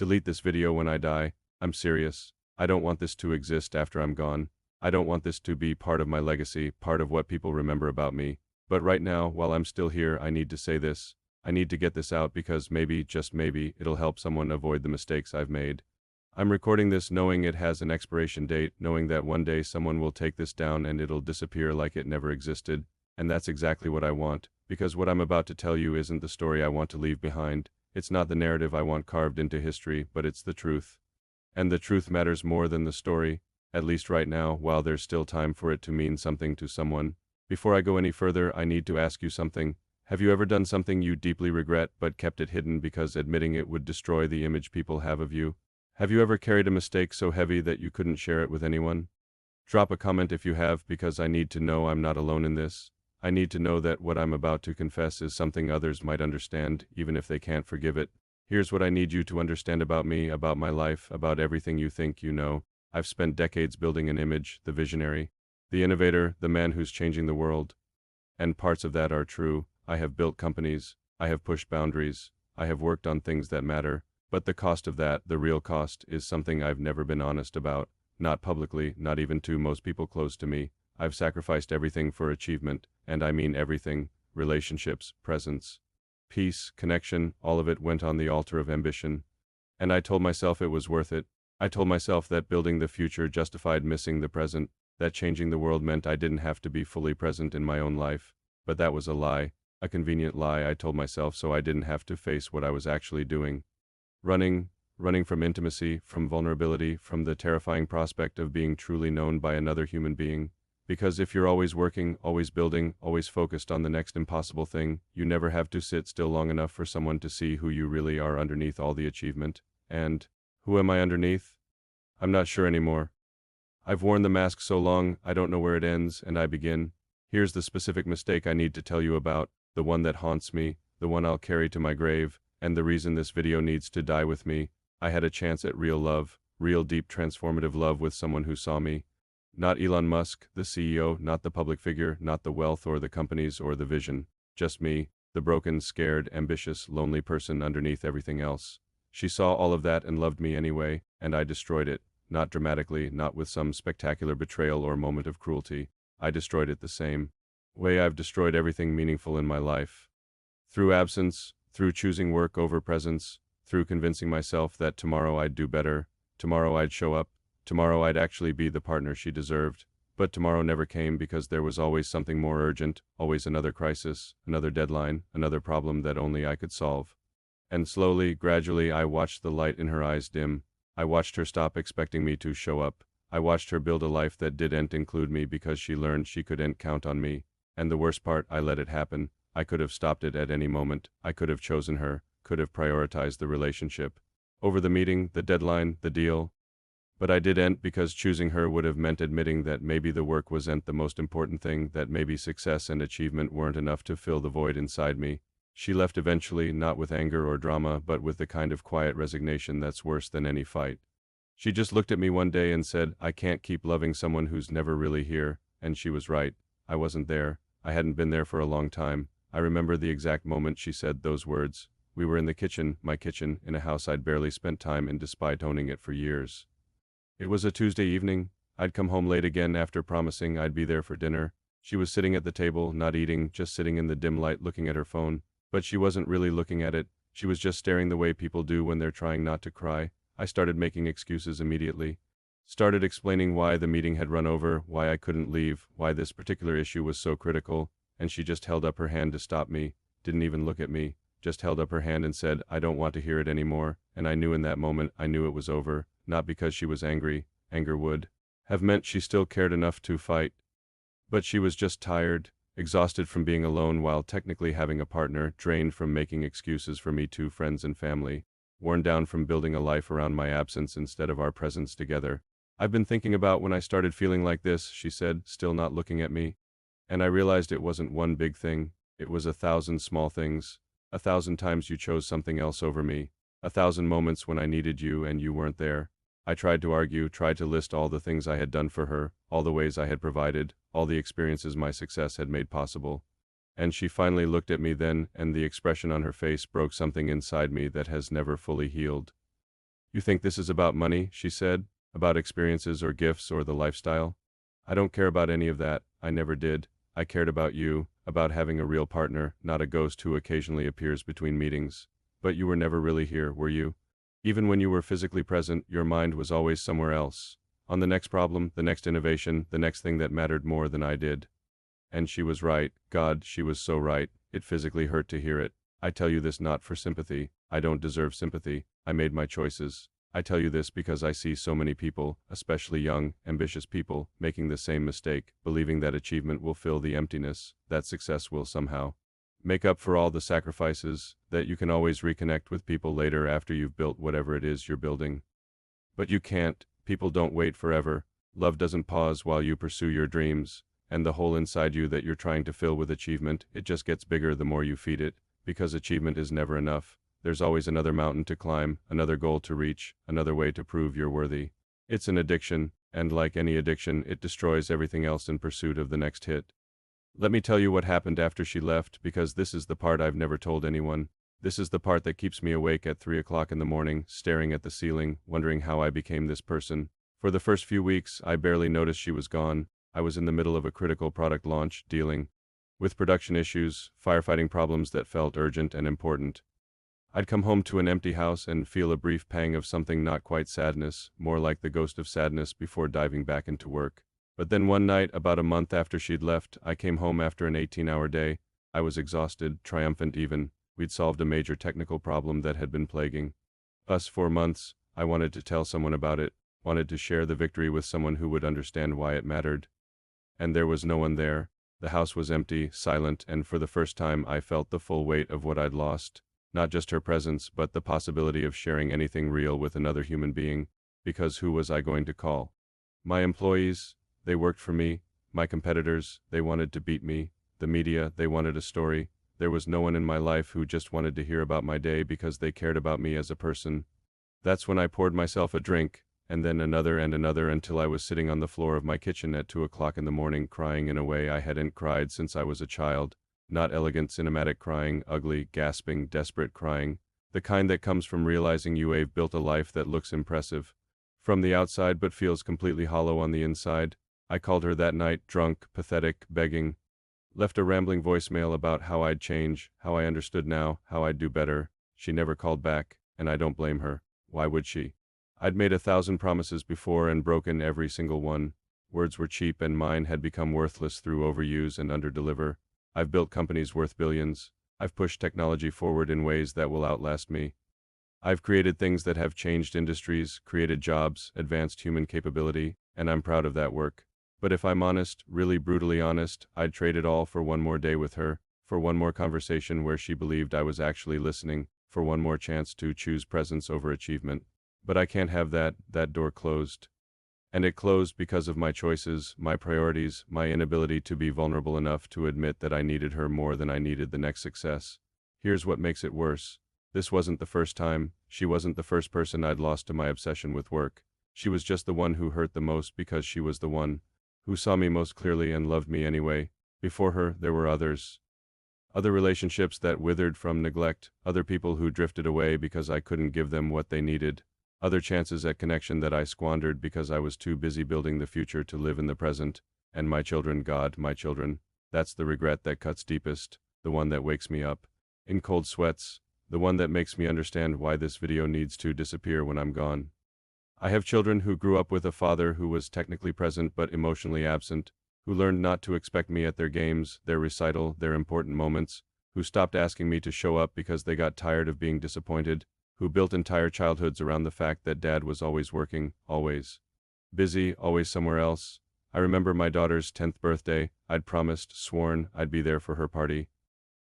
Delete this video when I die. I'm serious. I don't want this to exist after I'm gone. I don't want this to be part of my legacy, part of what people remember about me. But right now, while I'm still here, I need to say this. I need to get this out because maybe, just maybe, it'll help someone avoid the mistakes I've made. I'm recording this knowing it has an expiration date, knowing that one day someone will take this down and it'll disappear like it never existed. And that's exactly what I want, because what I'm about to tell you isn't the story I want to leave behind. It's not the narrative I want carved into history, but it's the truth. And the truth matters more than the story, at least right now, while there's still time for it to mean something to someone. Before I go any further, I need to ask you something. Have you ever done something you deeply regret but kept it hidden because admitting it would destroy the image people have of you? Have you ever carried a mistake so heavy that you couldn't share it with anyone? Drop a comment if you have, because I need to know I'm not alone in this. I need to know that what I'm about to confess is something others might understand, even if they can't forgive it. Here's what I need you to understand about me, about my life, about everything you think you know. I've spent decades building an image, the visionary, the innovator, the man who's changing the world. And parts of that are true. I have built companies. I have pushed boundaries. I have worked on things that matter. But the cost of that, the real cost, is something I've never been honest about. Not publicly, not even to most people close to me. I've sacrificed everything for achievement, and I mean everything. Relationships, presence, peace, connection, all of it went on the altar of ambition. And I told myself it was worth it. I told myself that building the future justified missing the present, that changing the world meant I didn't have to be fully present in my own life. But that was a lie, a convenient lie I told myself so I didn't have to face what I was actually doing. Running from intimacy, from vulnerability, from the terrifying prospect of being truly known by another human being. Because if you're always working, always building, always focused on the next impossible thing, you never have to sit still long enough for someone to see who you really are underneath all the achievement. And who am I underneath? I'm not sure anymore. I've worn the mask so long, I don't know where it ends and I begin. Here's the specific mistake I need to tell you about, the one that haunts me, the one I'll carry to my grave, and the reason this video needs to die with me. I had a chance at real love, real deep transformative love with someone who saw me. Not Elon Musk, the CEO, not the public figure, not the wealth or the companies or the vision. Just me, the broken, scared, ambitious, lonely person underneath everything else. She saw all of that and loved me anyway, and I destroyed it. Not dramatically, not with some spectacular betrayal or moment of cruelty. I destroyed it the same way I've destroyed everything meaningful in my life. Through absence, through choosing work over presence, through convincing myself that tomorrow I'd do better, tomorrow I'd show up, tomorrow I'd actually be the partner she deserved. But tomorrow never came because there was always something more urgent, always another crisis, another deadline, another problem that only I could solve. And slowly, gradually, I watched the light in her eyes dim. I watched her stop expecting me to show up. I watched her build a life that didn't include me because she learned she couldn't count on me. And the worst part, I let it happen. I could have stopped it at any moment. I could have chosen her, could have prioritized the relationship over the meeting, the deadline, the deal. But I didn't, because choosing her would have meant admitting that maybe the work wasn't the most important thing, that maybe success and achievement weren't enough to fill the void inside me. She left eventually, not with anger or drama, but with the kind of quiet resignation that's worse than any fight. She just looked at me one day and said, "I can't keep loving someone who's never really here." And she was right. I wasn't there. I hadn't been there for a long time. I remember the exact moment she said those words. We were in the kitchen, my kitchen, in a house I'd barely spent time in despite owning it for years. It was a Tuesday evening. I'd come home late again after promising I'd be there for dinner. She was sitting at the table, not eating, just sitting in the dim light looking at her phone. But she wasn't really looking at it. She was just staring the way people do when they're trying not to cry. I started making excuses immediately. Started explaining why the meeting had run over, why I couldn't leave, why this particular issue was so critical, and she just held up her hand to stop me, didn't even look at me, just held up her hand and said, "I don't want to hear it anymore." And I knew in that moment, I knew it was over, not because she was angry. Anger would have meant she still cared enough to fight. But she was just tired, exhausted from being alone while technically having a partner, drained from making excuses for me to friends and family, worn down from building a life around my absence instead of our presence together. "I've been thinking about when I started feeling like this," she said, still not looking at me. And I realized it wasn't one big thing. It was 1,000 small things. 1,000 times you chose something else over me. 1,000 moments when I needed you and you weren't there. I tried to argue, tried to list all the things I had done for her, all the ways I had provided, all the experiences my success had made possible. And she finally looked at me then, and the expression on her face broke something inside me that has never fully healed. You think this is about money, she said, about experiences or gifts or the lifestyle? I don't care about any of that, I never did. I cared about you, about having a real partner, not a ghost who occasionally appears between meetings. But you were never really here, were you? Even when you were physically present, your mind was always somewhere else. On the next problem, the next innovation, the next thing that mattered more than I did. And she was right. God, she was so right. It physically hurt to hear it. I tell you this not for sympathy. I don't deserve sympathy. I made my choices. I tell you this because I see so many people, especially young, ambitious people, making the same mistake, believing that achievement will fill the emptiness, that success will somehow make up for all the sacrifices, that you can always reconnect with people later after you've built whatever it is you're building. But you can't. People don't wait forever. Love doesn't pause while you pursue your dreams, and the hole inside you that you're trying to fill with achievement, it just gets bigger the more you feed it, because achievement is never enough. There's always another mountain to climb, another goal to reach, another way to prove you're worthy. It's an addiction, and like any addiction, it destroys everything else in pursuit of the next hit. Let me tell you what happened after she left, because this is the part I've never told anyone. This is the part that keeps me awake at 3 o'clock in the morning, staring at the ceiling, wondering how I became this person. For the first few weeks, I barely noticed she was gone. I was in the middle of a critical product launch, dealing with production issues, firefighting problems that felt urgent and important. I'd come home to an empty house and feel a brief pang of something not quite sadness, more like the ghost of sadness before diving back into work. But then one night, about a month after she'd left, I came home after an 18-hour day. I was exhausted, triumphant even. We'd solved a major technical problem that had been plaguing us for months. I wanted to tell someone about it, wanted to share the victory with someone who would understand why it mattered. And there was no one there. The house was empty, silent, and for the first time I felt the full weight of what I'd lost. Not just her presence, but the possibility of sharing anything real with another human being. Because who was I going to call? My employees? They worked for me. My competitors? They wanted to beat me. The media? They wanted a story. There was no one in my life who just wanted to hear about my day because they cared about me as a person. That's when I poured myself a drink, and then another and another until I was sitting on the floor of my kitchen at 2 o'clock in the morning crying in a way I hadn't cried since I was a child. Not elegant cinematic crying, ugly, gasping, desperate crying. The kind that comes from realizing you've built a life that looks impressive from the outside but feels completely hollow on the inside. I called her that night, drunk, pathetic, begging. Left a rambling voicemail about how I'd change, how I understood now, how I'd do better. She never called back, and I don't blame her. Why would she? I'd made 1,000 promises before and broken every single one. Words were cheap and mine had become worthless through overuse and underdeliver. I've built companies worth billions. I've pushed technology forward in ways that will outlast me. I've created things that have changed industries, created jobs, advanced human capability, and I'm proud of that work. But if I'm honest, really brutally honest, I'd trade it all for one more day with her, for one more conversation where she believed I was actually listening, for one more chance to choose presence over achievement. But I can't have that door closed. And it closed because of my choices, my priorities, my inability to be vulnerable enough to admit that I needed her more than I needed the next success. Here's what makes it worse. This wasn't the first time. She wasn't the first person I'd lost to my obsession with work. She was just the one who hurt the most because she was the one who saw me most clearly and loved me anyway. Before her, there were others. Other relationships that withered from neglect, other people who drifted away because I couldn't give them what they needed, other chances at connection that I squandered because I was too busy building the future to live in the present. And my children, God, my children, that's the regret that cuts deepest, the one that wakes me up in cold sweats, the one that makes me understand why this video needs to disappear when I'm gone. I have children who grew up with a father who was technically present but emotionally absent, who learned not to expect me at their games, their recital, their important moments, who stopped asking me to show up because they got tired of being disappointed, who built entire childhoods around the fact that dad was always working, always busy, always somewhere else. I remember my daughter's 10th birthday. I'd promised, sworn, I'd be there for her party.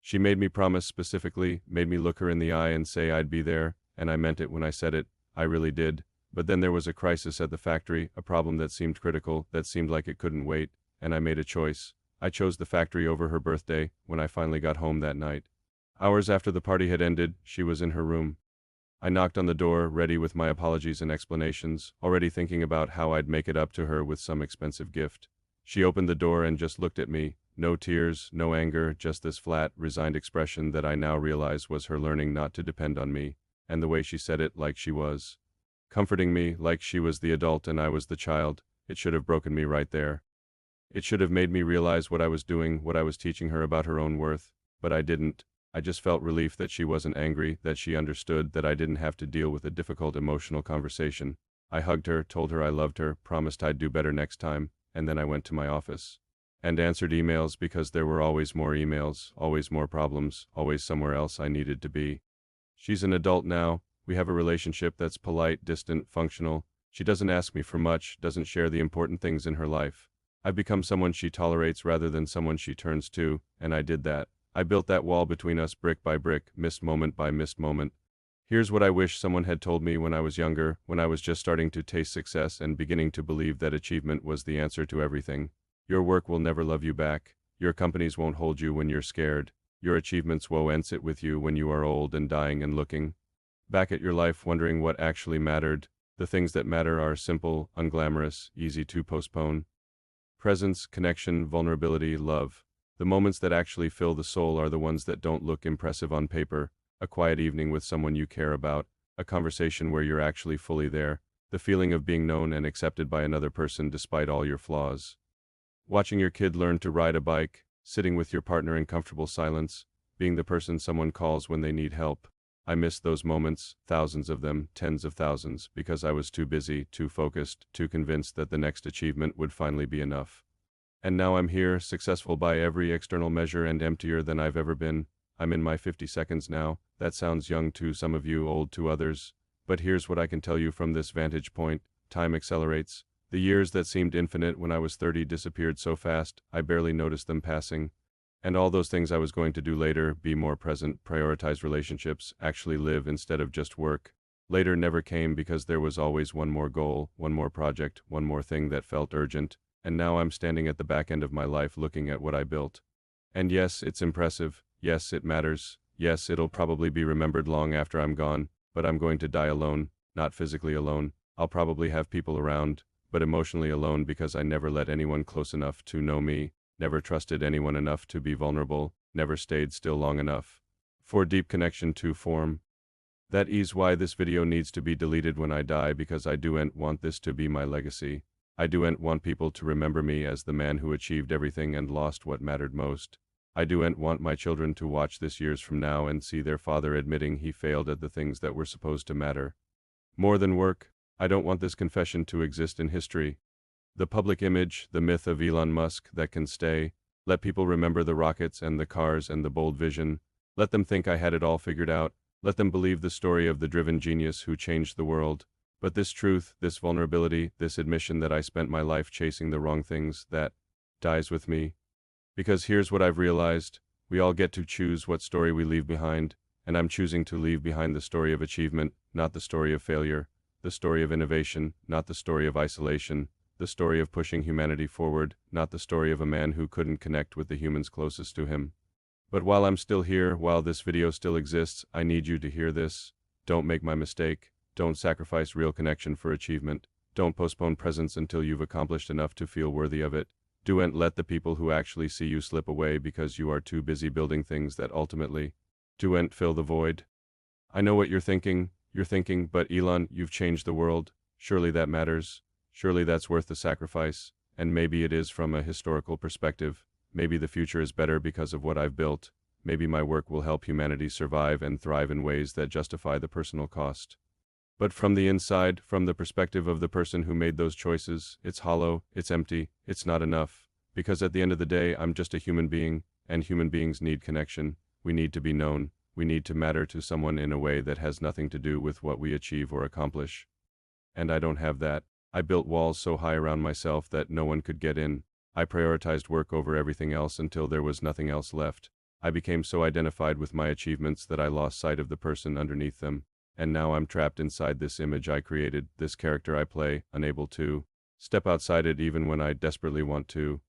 She made me promise specifically, made me look her in the eye and say I'd be there, and I meant it when I said it. I really did. But then there was a crisis at the factory, a problem that seemed critical, that seemed like it couldn't wait, and I made a choice. I chose the factory over her birthday when I finally got home that night. Hours after the party had ended, she was in her room. I knocked on the door, ready with my apologies and explanations, already thinking about how I'd make it up to her with some expensive gift. She opened the door and just looked at me. No tears, no anger, just this flat, resigned expression that I now realize was her learning not to depend on me, and the way she said it like she was comforting me like she was the adult and I was the child. It should have broken me right there. It should have made me realize what I was doing, what I was teaching her about her own worth. But I didn't. I just felt relief that she wasn't angry, that she understood that I didn't have to deal with a difficult emotional conversation. I hugged her, told her I loved her, promised I'd do better next time, and then I went to my office. And answered emails because there were always more emails, always more problems, always somewhere else I needed to be. She's an adult now. We have a relationship that's polite, distant, functional. She doesn't ask me for much, doesn't share the important things in her life. I've become someone she tolerates rather than someone she turns to, and I did that. I built that wall between us brick by brick, missed moment by missed moment. Here's what I wish someone had told me when I was younger, when I was just starting to taste success and beginning to believe that achievement was the answer to everything. Your work will never love you back. Your companies won't hold you when you're scared. Your achievements won't sit with you when you are old and dying and looking back at your life wondering what actually mattered. The things that matter are simple, unglamorous, easy to postpone. Presence, connection, vulnerability, love. The moments that actually fill the soul are the ones that don't look impressive on paper. A quiet evening with someone you care about, a conversation where you're actually fully there, the feeling of being known and accepted by another person despite all your flaws. Watching your kid learn to ride a bike, sitting with your partner in comfortable silence, being the person someone calls when they need help. I missed those moments, thousands of them, tens of thousands, because I was too busy, too focused, too convinced that the next achievement would finally be enough. And now I'm here, successful by every external measure and emptier than I've ever been. I'm in my 50 seconds now. That sounds young to some of you, old to others. But here's what I can tell you from this vantage point. Time accelerates. The years that seemed infinite when I was 30 disappeared so fast, I barely noticed them passing. And all those things I was going to do later, be more present, prioritize relationships, actually live instead of just work, later never came because there was always one more goal, one more project, one more thing that felt urgent, and now I'm standing at the back end of my life looking at what I built. And yes, it's impressive, yes, it matters, yes, it'll probably be remembered long after I'm gone, but I'm going to die alone, not physically alone. I'll probably have people around, but emotionally alone because I never let anyone close enough to know me. Never trusted anyone enough to be vulnerable, never stayed still long enough for deep connection to form. That is why this video needs to be deleted when I die, because I don't want this to be my legacy. I don't want people to remember me as the man who achieved everything and lost what mattered most. I don't want my children to watch this years from now and see their father admitting he failed at the things that were supposed to matter more than work. I don't want this confession to exist in history. The public image, the myth of Elon Musk that can stay. Let people remember the rockets and the cars and the bold vision. Let them think I had it all figured out. Let them believe the story of the driven genius who changed the world. But this truth, this vulnerability, this admission that I spent my life chasing the wrong things, that dies with me. Because here's what I've realized. We all get to choose what story we leave behind, and I'm choosing to leave behind the story of achievement, not the story of failure, the story of innovation, not the story of isolation, the story of pushing humanity forward, not the story of a man who couldn't connect with the humans closest to him. But while I'm still here, while this video still exists, I need you to hear this. Don't make my mistake. Don't sacrifice real connection for achievement. Don't postpone presence until you've accomplished enough to feel worthy of it. Don't let the people who actually see you slip away because you are too busy building things that ultimately don't fill the void. I know what you're thinking, but Elon, you've changed the world. Surely that matters. Surely that's worth the sacrifice, and maybe it is from a historical perspective. Maybe the future is better because of what I've built. Maybe my work will help humanity survive and thrive in ways that justify the personal cost. But from the inside, from the perspective of the person who made those choices, it's hollow, it's empty, it's not enough. Because at the end of the day, I'm just a human being, and human beings need connection. We need to be known. We need to matter to someone in a way that has nothing to do with what we achieve or accomplish. And I don't have that. I built walls so high around myself that no one could get in. I prioritized work over everything else until there was nothing else left. I became so identified with my achievements that I lost sight of the person underneath them. And now I'm trapped inside this image I created, this character I play, unable to step outside it even when I desperately want to.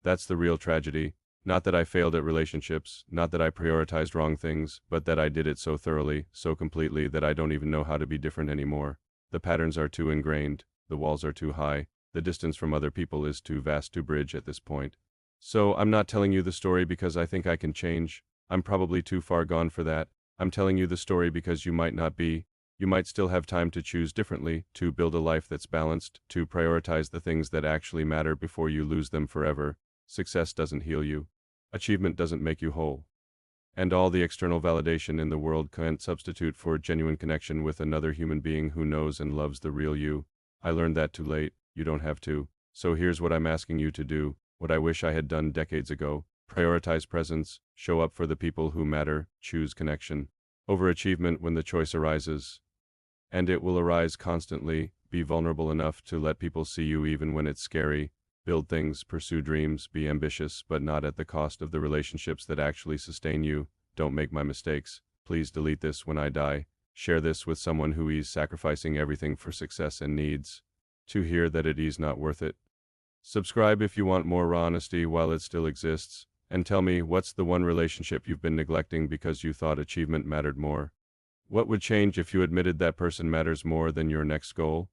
That's the real tragedy. Not that I failed at relationships, not that I prioritized wrong things, but that I did it so thoroughly, so completely that I don't even know how to be different anymore. The patterns are too ingrained. The walls are too high. The distance from other people is too vast to bridge at this point. So I'm not telling you the story because I think I can change. I'm probably too far gone for that. I'm telling you the story because you might not be. You might still have time to choose differently, to build a life that's balanced, to prioritize the things that actually matter before you lose them forever. Success doesn't heal you. Achievement doesn't make you whole. And all the external validation in the world can't substitute for genuine connection with another human being who knows and loves the real you. I learned that too late. You don't have to. So here's what I'm asking you to do, what I wish I had done decades ago. Prioritize presence, show up for the people who matter, choose connection over achievement when the choice arises. And it will arise constantly. Be vulnerable enough to let people see you even when it's scary. Build things, pursue dreams, be ambitious, but not at the cost of the relationships that actually sustain you. Don't make my mistakes. Please delete this when I die. Share this with someone who is sacrificing everything for success and needs to hear that it is not worth it. Subscribe if you want more raw honesty while it still exists. And tell me, what's the one relationship you've been neglecting because you thought achievement mattered more? What would change if you admitted that person matters more than your next goal?